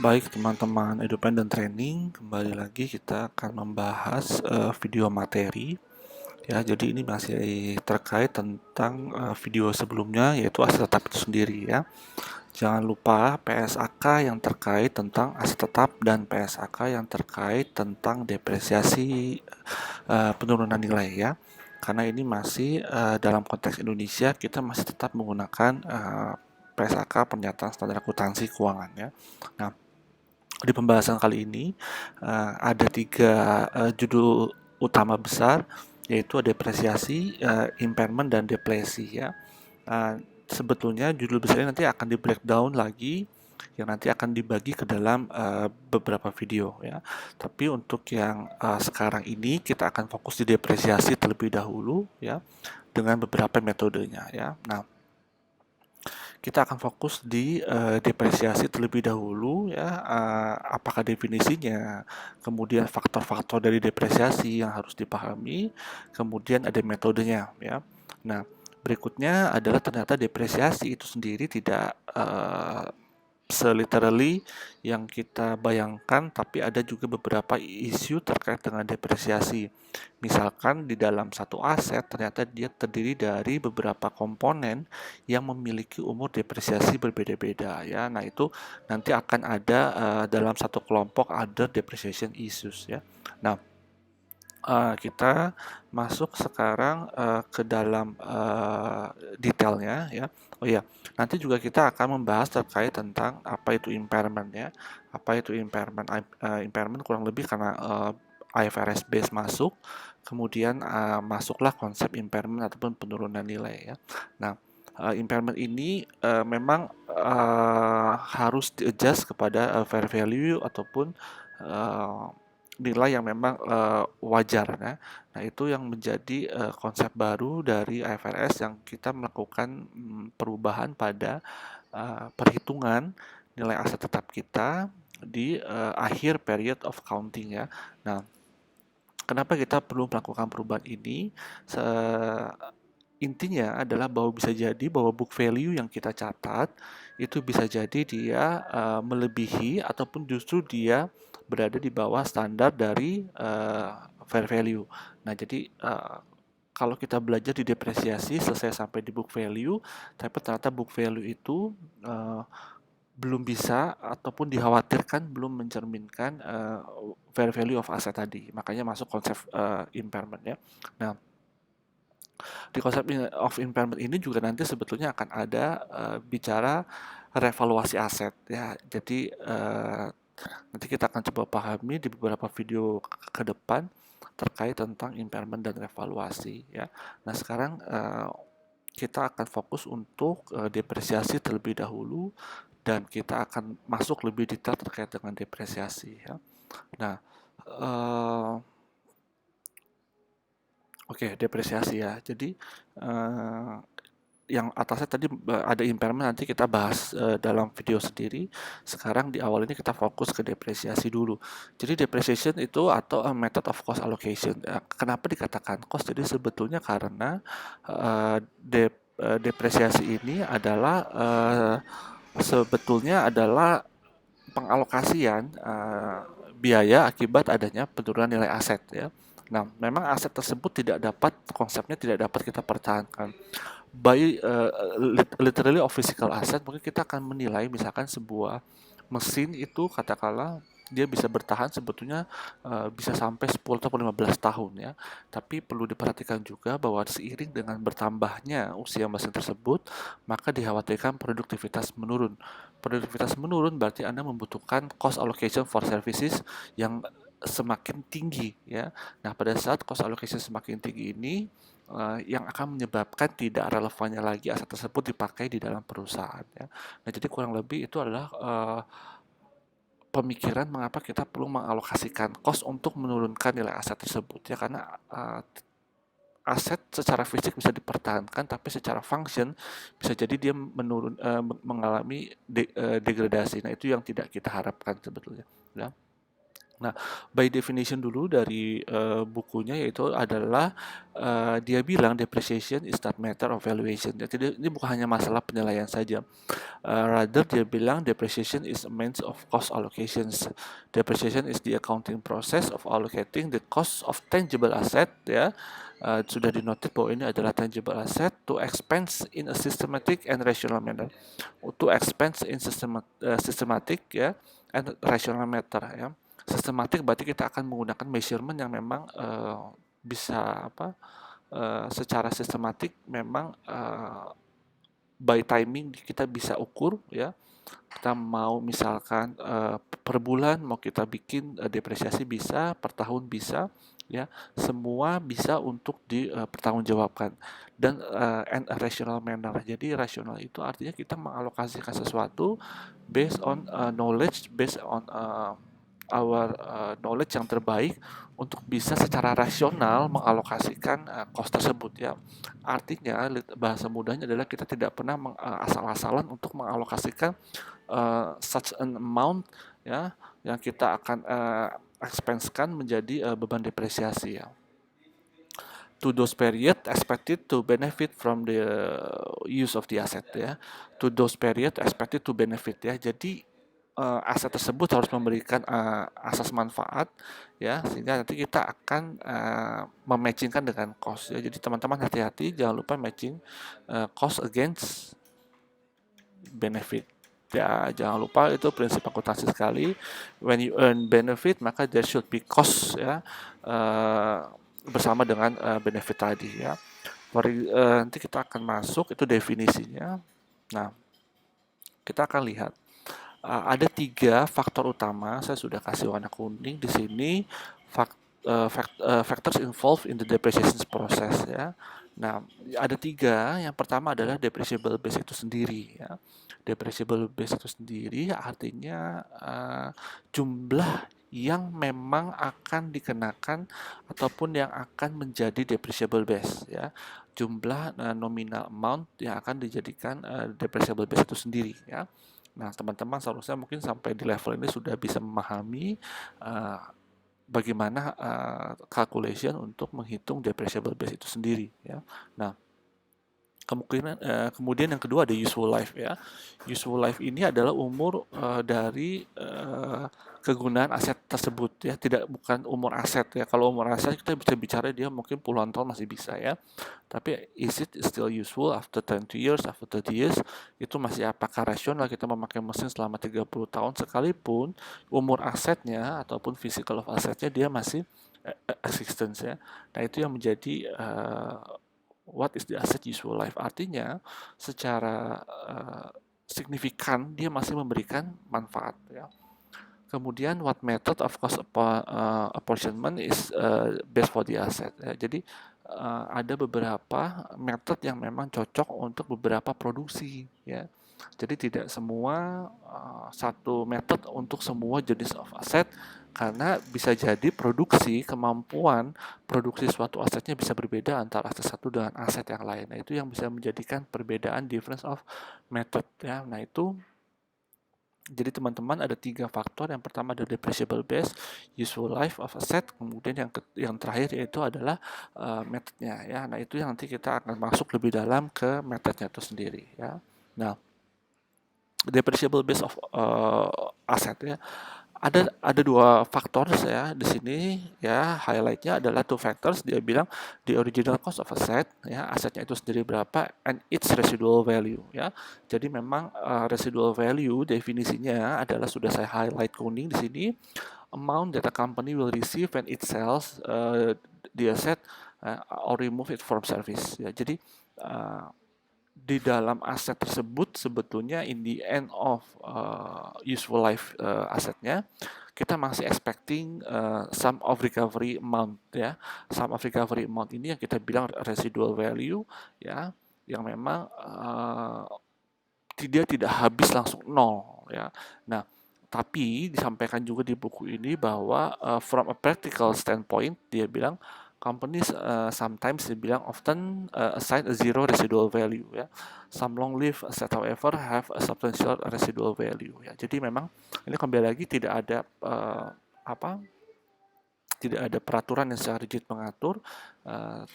Baik teman-teman Independent Training, kembali lagi kita akan membahas video materi ya. Jadi ini masih terkait tentang video sebelumnya, yaitu aset tetap itu sendiri ya. Jangan lupa PSAK yang terkait tentang aset tetap dan PSAK yang terkait tentang depresiasi penurunan nilai ya. Karena ini masih dalam konteks Indonesia, kita masih tetap menggunakan PSAK, pernyataan standar akuntansi keuangan ya. Nah, di pembahasan kali ini ada tiga judul utama besar, yaitu depresiasi, impairment, dan depresi ya. Sebetulnya judul besar ini nanti akan di breakdown lagi, yang nanti akan dibagi ke dalam beberapa video ya. Tapi untuk yang sekarang ini kita akan fokus di depresiasi terlebih dahulu ya, dengan beberapa metodenya ya. Nah, kita akan fokus di depresiasi terlebih dahulu ya, apakah definisinya, kemudian faktor-faktor dari depresiasi yang harus dipahami, kemudian ada metodenya ya. Nah, berikutnya adalah ternyata depresiasi itu sendiri tidak literally yang kita bayangkan, tapi ada juga beberapa isu terkait dengan depresiasi. Misalkan di dalam satu aset ternyata dia terdiri dari beberapa komponen yang memiliki umur depresiasi berbeda-beda ya. Nah, itu nanti akan ada dalam satu kelompok other depreciation issues ya. Nah, kita masuk sekarang ke dalam detailnya ya. Oh iya, nanti juga kita akan membahas terkait tentang apa itu impairment ya. Apa itu impairment? Impairment kurang lebih karena IFRS base masuk, kemudian masuklah konsep impairment ataupun penurunan nilai ya. Nah, impairment ini memang harus di-adjust kepada fair value ataupun nilai yang memang wajar ya. Nah, itu yang menjadi konsep baru dari IFRS yang kita melakukan perubahan pada perhitungan nilai aset tetap kita di akhir period of counting ya. Nah, kenapa kita perlu melakukan perubahan ini? Intinya adalah bahwa bisa jadi bahwa book value yang kita catat itu bisa jadi dia melebihi ataupun justru dia berada di bawah standar dari fair value. Nah, jadi kalau kita belajar di depresiasi selesai sampai di book value, tapi ternyata book value itu belum bisa ataupun dikhawatirkan belum mencerminkan fair value of asset tadi. Makanya masuk konsep impairment ya. Nah, di konsep of impairment ini juga nanti sebetulnya akan ada bicara revaluasi aset ya. Jadi nanti kita akan coba pahami di beberapa video ke depan terkait tentang impairment dan revaluasi ya. Nah, sekarang kita akan fokus untuk depresiasi terlebih dahulu, dan kita akan masuk lebih detail terkait dengan depresiasi ya. Nah, oke, depresiasi ya. Jadi yang atasnya tadi ada impairment, nanti kita bahas dalam video sendiri. Sekarang di awal ini kita fokus ke depresiasi dulu. Jadi depreciation itu atau method of cost allocation. Kenapa dikatakan cost? Jadi sebetulnya karena depresiasi ini adalah sebetulnya adalah pengalokasian biaya akibat adanya penurunan nilai aset ya. Nah, memang aset tersebut konsepnya tidak dapat kita pertahankan. By literally of physical asset, mungkin kita akan menilai misalkan sebuah mesin itu katakanlah dia bisa bertahan sebetulnya bisa sampai 10 atau 15 tahun ya. Tapi perlu diperhatikan juga bahwa seiring dengan bertambahnya usia mesin tersebut, maka dikhawatirkan produktivitas menurun. Produktivitas menurun berarti Anda membutuhkan cost allocation for services yang semakin tinggi ya. Nah, pada saat cost allocation semakin tinggi ini yang akan menyebabkan tidak relevannya lagi aset tersebut dipakai di dalam perusahaan ya. Nah, jadi kurang lebih itu adalah pemikiran mengapa kita perlu mengalokasikan cost untuk menurunkan nilai aset tersebut ya, karena aset secara fisik bisa dipertahankan, tapi secara function bisa jadi dia mengalami degradasi. Nah, itu yang tidak kita harapkan sebetulnya ya. Nah, by definition dulu dari bukunya yaitu adalah dia bilang depreciation is not matter of valuation. Jadi ini bukan hanya masalah penilaian saja. Rather dia bilang depreciation is a means of cost allocations. Depreciation is the accounting process of allocating the cost of tangible asset, ya. Sudah dinotit bahwa ini adalah tangible asset to expense in a systematic and rational manner. To expense in systematic, ya, and rational manner, ya. Sistematik berarti kita akan menggunakan measurement yang memang bisa secara sistematik memang by timing kita bisa ukur, ya. Kita mau misalkan per bulan mau kita bikin depresiasi bisa, per tahun bisa, ya. Semua bisa untuk dipertanggungjawabkan dan and a rational manner. Jadi rasional itu artinya kita mengalokasikan sesuatu based on knowledge, based on our knowledge yang terbaik untuk bisa secara rasional mengalokasikan cost tersebut, ya. Artinya bahasa mudahnya adalah kita tidak pernah asal-asalan untuk mengalokasikan such an amount, ya, yang kita akan expense-kan menjadi beban depresiasi, ya. To those period expected to benefit from the use of the asset, ya. To those period expected to benefit, ya. Jadi aset tersebut harus memberikan asas manfaat, ya, sehingga nanti kita akan mematchingkan dengan cost, ya. Jadi teman-teman hati-hati, jangan lupa matching cost against benefit, ya. Jangan lupa itu prinsip akuntansi sekali. When you earn benefit maka there should be cost, ya, bersama dengan benefit tadi, ya. Nanti kita akan masuk itu definisinya. Nah, kita akan lihat ada 3 faktor utama. Saya sudah kasih warna kuning di sini. Factors involved in the depreciation process, ya. Nah, ada 3. Yang pertama adalah depreciable base itu sendiri, ya. Depreciable base itu sendiri artinya jumlah yang memang akan dikenakan ataupun yang akan menjadi depreciable base, ya. Jumlah nominal amount yang akan dijadikan depreciable base itu sendiri, ya. Nah, teman-teman seharusnya mungkin sampai di level ini sudah bisa memahami bagaimana calculation untuk menghitung depreciable base itu sendiri, ya. Nah, kemudian yang kedua ada useful life, ya. Useful life ini adalah umur dari kegunaan aset tersebut, ya. Bukan umur aset, ya. Kalau umur aset kita bisa bicara dia mungkin puluhan tahun masih bisa, ya. Tapi is it still useful after 20 years, after 30 years? Itu masih apakah rasional kita memakai mesin selama 30 tahun sekalipun umur asetnya ataupun physical of asetnya dia masih existence, ya. Nah, itu yang menjadi what is the asset useful life, artinya secara signifikan dia masih memberikan manfaat, ya. Kemudian what method of cost apportionment is best for the asset, ya. Jadi ada beberapa metode yang memang cocok untuk beberapa produksi, ya. Jadi tidak semua satu metode untuk semua jenis of aset, karena bisa jadi kemampuan produksi suatu asetnya bisa berbeda antara aset satu dengan aset yang lain. Nah, itu yang bisa menjadikan perbedaan difference of method, ya. Nah, itu jadi teman-teman ada 3 faktor. Yang pertama adalah depreciable base, useful life of asset, kemudian yang terakhir yaitu adalah metodenya, ya. Nah, itu yang nanti kita akan masuk lebih dalam ke metodenya itu sendiri, ya. Nah, depreciable base of asset, ya. Ada 2 faktor saya di sini, ya. Highlightnya adalah 2 factors. Dia bilang the original cost of asset, ya, asetnya itu sendiri berapa, and its residual value, ya. Jadi memang residual value definisinya adalah sudah saya highlight kuning di sini, amount that a company will receive when it sells the asset or remove it from service, ya. Jadi di dalam aset tersebut sebetulnya in the end of useful life asetnya kita masih expecting sum of recovery amount, ya. Sum of recovery amount ini yang kita bilang residual value, ya, yang memang tidak habis langsung nol, ya. Nah, tapi disampaikan juga di buku ini bahwa from a practical standpoint dia bilang companies sometimes dibilang often assign a zero residual value, ya. Some long-lived asset however have a substantial residual value, ya. Jadi memang ini kembali lagi tidak ada tidak ada peraturan yang secara rigid mengatur,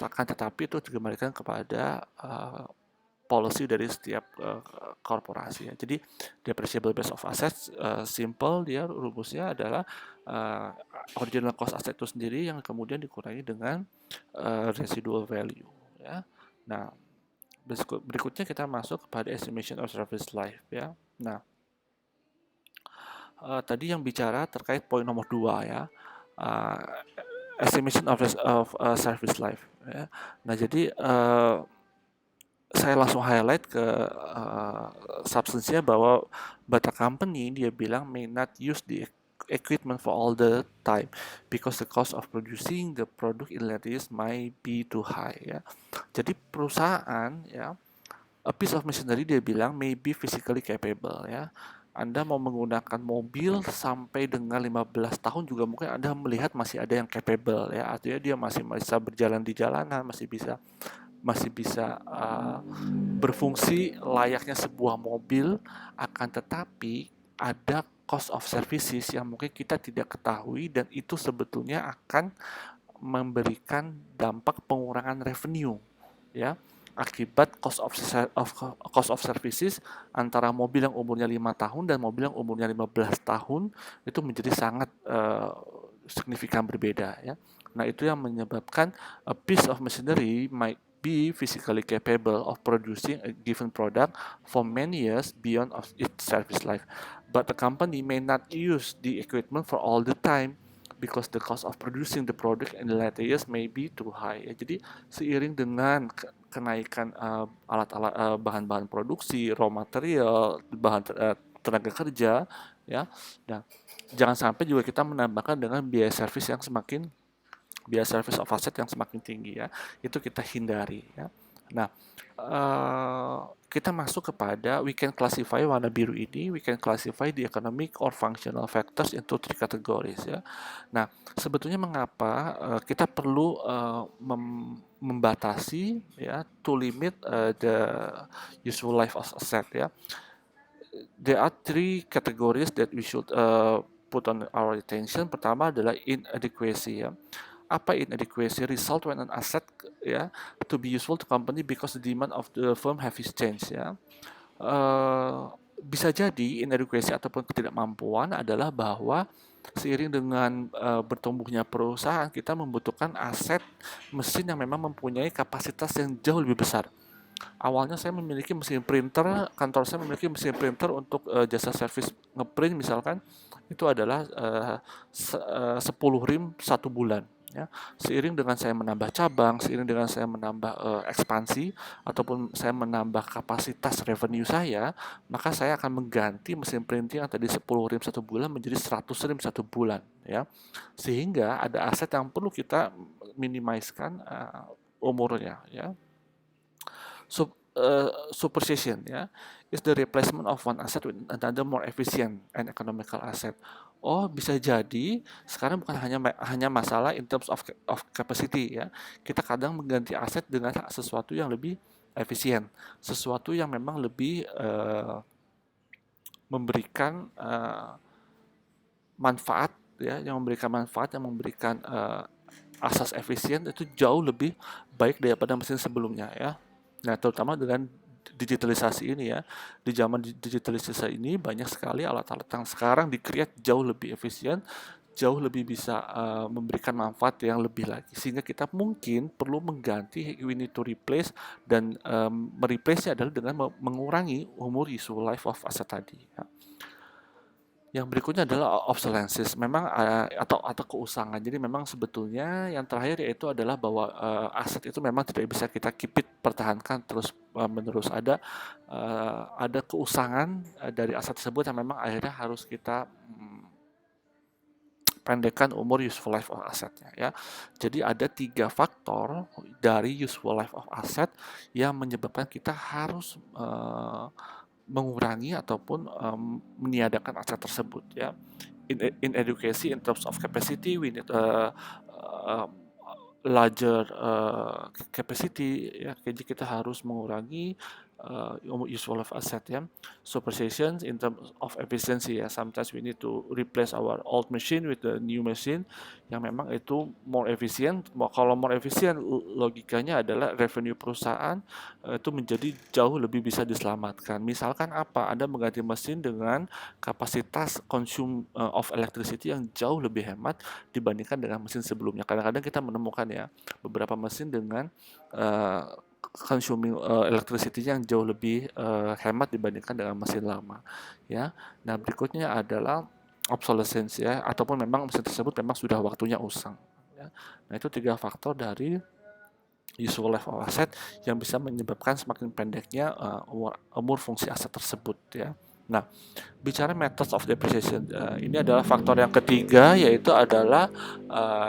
akan tetapi itu dikembalikan kepada policy dari setiap korporasi ya. Jadi depreciable base of assets simple, dia rumusnya adalah original cost asset itu sendiri yang kemudian dikurangi dengan residual value ya. Nah, berikutnya kita masuk kepada estimation of service life ya. Nah, tadi yang bicara terkait poin nomor 2 ya. Estimation of service life ya. Nah, jadi saya langsung highlight ke substance-nya bahwa Bata Company dia bilang may not use the equipment for all the time because the cost of producing the product in later years might be too high ya. Jadi perusahaan ya, a piece of machinery dia bilang may be physically capable ya. Anda mau menggunakan mobil sampai dengan 15 tahun juga mungkin Anda melihat masih ada yang capable ya. Artinya dia masih bisa berjalan di jalanan, masih bisa berfungsi layaknya sebuah mobil, akan tetapi ada cost of services yang mungkin kita tidak ketahui dan itu sebetulnya akan memberikan dampak pengurangan revenue ya, akibat cost of services antara mobil yang umurnya 5 tahun dan mobil yang umurnya 15 tahun itu menjadi sangat signifikan berbeda ya. Nah, itu yang menyebabkan a piece of machinery might be physically capable of producing a given product for many years beyond of its service life. But the company may not use the equipment for all the time because the cost of producing the product in the later years may be too high. Ya, jadi seiring dengan kenaikan alat-alat bahan-bahan produksi, raw material, bahan tenaga kerja, ya. Nah, jangan sampai juga kita menambahkan dengan biaya service of asset yang semakin tinggi ya. Itu kita hindari ya. Nah, kita masuk kepada we can classify warna biru ini, we can classify the economic or functional factors into 3 categories ya. Nah, sebetulnya mengapa kita perlu membatasi ya, to limit the useful life of asset ya. There are 3 categories that we should put on our attention. Pertama adalah inadequacy ya. Apa inadequacy? Result when an asset ya to be useful to company because the demand of the firm have changed ya. Bisa jadi inadequacy ataupun ketidakmampuan adalah bahwa seiring dengan bertumbuhnya perusahaan, kita membutuhkan aset mesin yang memang mempunyai kapasitas yang jauh lebih besar. Awalnya saya memiliki mesin printer, kantor saya memiliki mesin printer untuk jasa servis ngeprint misalkan, itu adalah 10 rim 1 bulan. Ya. Seiring dengan saya menambah cabang, seiring dengan saya menambah ekspansi, ataupun saya menambah kapasitas revenue saya, maka saya akan mengganti mesin printing yang tadi 10 rim 1 bulan menjadi 100 rim 1 bulan. Ya. Sehingga ada aset yang perlu kita minimizekan umurnya. Ya. Supersession ya is the replacement of one asset with another more efficient and economical asset. Oh, bisa jadi sekarang bukan hanya masalah in terms of capacity ya. Kita kadang mengganti aset dengan sesuatu yang lebih efisien, sesuatu yang memang lebih memberikan manfaat ya, yang memberikan asas efisien itu jauh lebih baik daripada mesin sebelumnya ya. Nah, terutama dengan digitalisasi ini ya. Di zaman digitalisasi ini banyak sekali alat-alat yang sekarang di-create jauh lebih efisien, jauh lebih bisa memberikan manfaat yang lebih lagi. Sehingga kita mungkin perlu mengganti, we need to replace, dan mereplace-nya adalah dengan mengurangi umur useful life of asset tadi. Ya. Yang berikutnya adalah obsolescence, memang atau keusangan. Jadi memang sebetulnya yang terakhir yaitu adalah bahwa aset itu memang tidak bisa kita keep it, pertahankan terus menerus. Ada keusangan dari aset tersebut yang memang akhirnya harus kita pendekkan umur useful life of asetnya ya. Jadi ada 3 faktor dari useful life of asset yang menyebabkan kita harus mengurangi ataupun meniadakan aset tersebut ya. In education, in terms of capacity, we need larger capacity ya. Jadi kita harus mengurangi useful life asset ya. So precision in terms of efficiency ya. Sometimes we need to replace our old machine with the new machine yang memang itu more efficient. Kalau more efficient logikanya adalah revenue perusahaan itu menjadi jauh lebih bisa diselamatkan. Misalkan apa? Anda mengganti mesin dengan kapasitas consume of electricity yang jauh lebih hemat dibandingkan dengan mesin sebelumnya. Kadang-kadang kita menemukan ya beberapa mesin dengan consuming electricity yang jauh lebih hemat dibandingkan dengan mesin lama ya. Nah, berikutnya adalah obsolescence ya, ataupun memang mesin tersebut memang sudah waktunya usang ya. Nah, itu 3 faktor dari useful life of asset yang bisa menyebabkan semakin pendeknya umur fungsi aset tersebut ya. Nah, bicara methods of depreciation, ini adalah faktor yang ketiga, yaitu adalah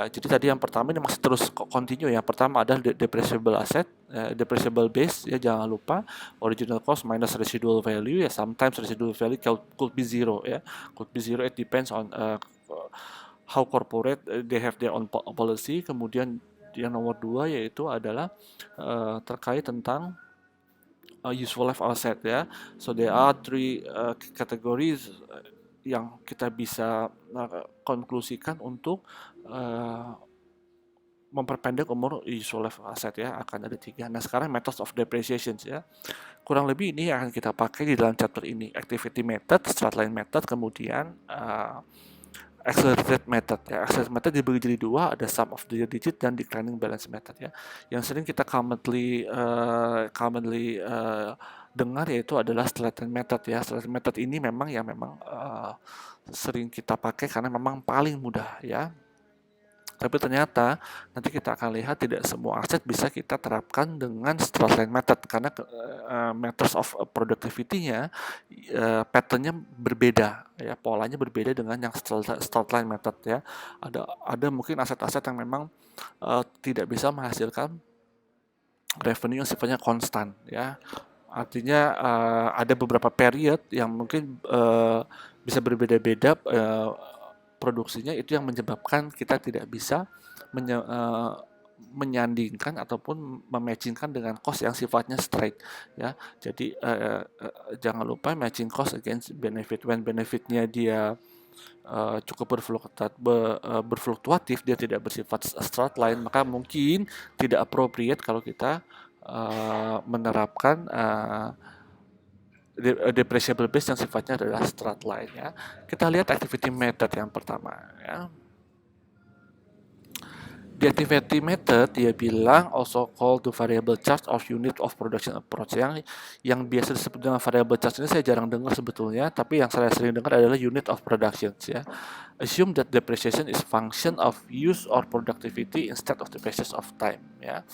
jadi tadi yang pertama ini masih terus continue. Yang pertama adalah depreciable asset, depreciable base ya, jangan lupa original cost minus residual value ya. Sometimes residual value could be zero ya, could be zero. It depends on how corporate they have their own policy. Kemudian yang nomor 2 yaitu adalah terkait tentang useful life asset ya. So there are 3 categories yang kita bisa konklusikan untuk memperpendek umur useful life asset ya, akan ada 3. Nah, sekarang methods of depreciation ya. Kurang lebih ini yang akan kita pakai di dalam chapter ini. Activity method, straight-line method, kemudian accelerated method ya. Accelerated method dibagi jadi 2, ada sum of the digit dan declining balance method ya. Yang sering kita commonly dengar yaitu adalah straight-line method ya. Straight-line method ini memang sering kita pakai karena memang paling mudah ya. Tapi ternyata nanti kita akan lihat tidak semua aset bisa kita terapkan dengan straight-line method karena methods of productivity-nya pattern-nya berbeda ya, polanya berbeda dengan yang straight-line method ya. Ada mungkin aset-aset yang memang tidak bisa menghasilkan revenue yang sifatnya konstan ya. Artinya ada beberapa period yang mungkin bisa berbeda-beda produksinya, itu yang menyebabkan kita tidak bisa menyandingkan ataupun mematchingkan dengan cost yang sifatnya straight ya. Jadi jangan lupa matching cost against benefit. When benefitnya dia cukup berfluktuatif, dia tidak bersifat straight line, maka mungkin tidak appropriate kalau kita menerapkan depreciable base yang sifatnya adalah straight line ya. Kita lihat activity method yang pertama ya. Di activity method dia bilang also called the variable charge of unit of production approach. Yang biasa disebut dengan variable charge ini saya jarang dengar sebetulnya, tapi yang saya sering dengar adalah unit of production ya. Assume that depreciation is function of use or productivity instead of the basis of time ya.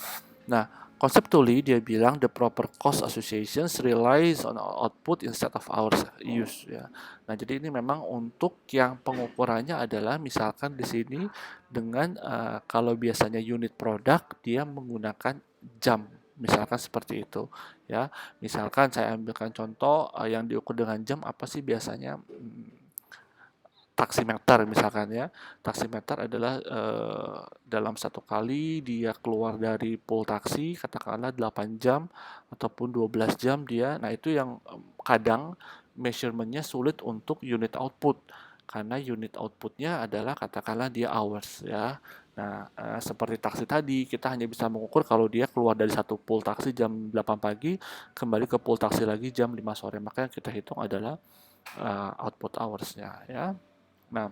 Nah, conceptually dia bilang the proper cost associations relies on output instead of hours use ya. Nah, jadi ini memang untuk yang pengukurannya adalah misalkan di sini dengan kalau biasanya unit produk dia menggunakan jam. Misalkan seperti itu ya. Misalkan saya ambilkan contoh yang diukur dengan jam apa sih biasanya? Taksimeter misalkan ya. Taksimeter adalah dalam satu kali dia keluar dari pool taksi katakanlah 8 jam ataupun 12 jam dia. Nah, itu yang kadang measurementnya sulit untuk unit output karena unit outputnya adalah katakanlah dia hours ya. Nah, seperti taksi tadi kita hanya bisa mengukur kalau dia keluar dari satu pool taksi jam 8 pagi kembali ke pool taksi lagi jam 5 sore, maka yang kita hitung adalah output hours-nya ya. Nah,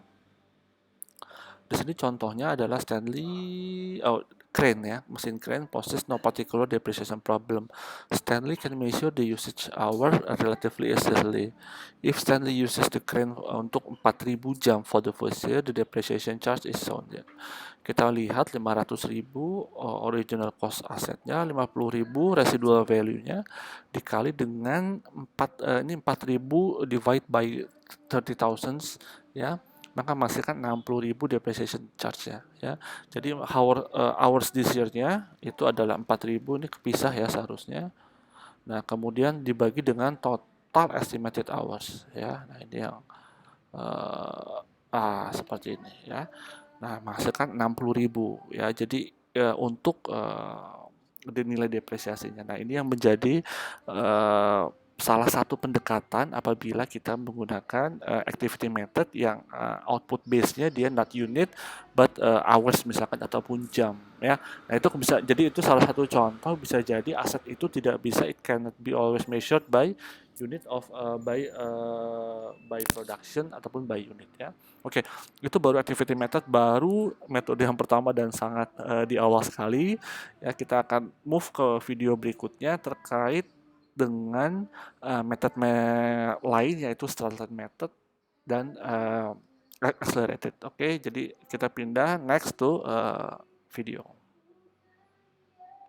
di sini contohnya adalah crane ya, mesin crane poses no particular depreciation problem. Stanley can measure the usage hour relatively easily. If Stanley uses the crane untuk 4.000 jam for the first year, the depreciation charge is shown ya. Kita lihat 500.000 original cost asetnya, 50.000 residual value-nya dikali dengan 4.000 divide by 30,000 ya, maka menghasilkan 60.000 depreciation charge ya. Jadi hours this year-nya itu adalah 4.000, ini kepisah ya seharusnya. Nah, kemudian dibagi dengan total estimated hours ya. Nah, ini yang seperti ini ya. Nah, menghasilkan 60.000 ya. Jadi untuk nilai depresiasinya. Nah, ini yang menjadi salah satu pendekatan apabila kita menggunakan activity method yang output base-nya dia not unit but hours misalkan ataupun jam ya. Nah, itu bisa jadi itu salah satu contoh bisa jadi aset itu tidak bisa, it cannot be always measured by unit of by production ataupun by unit ya. Oke, itu baru activity method, baru metode yang pertama dan sangat di awal sekali ya. Kita akan move ke video berikutnya terkait dengan metode lain yaitu starter method dan accelerated. Oke, jadi kita pindah next to video.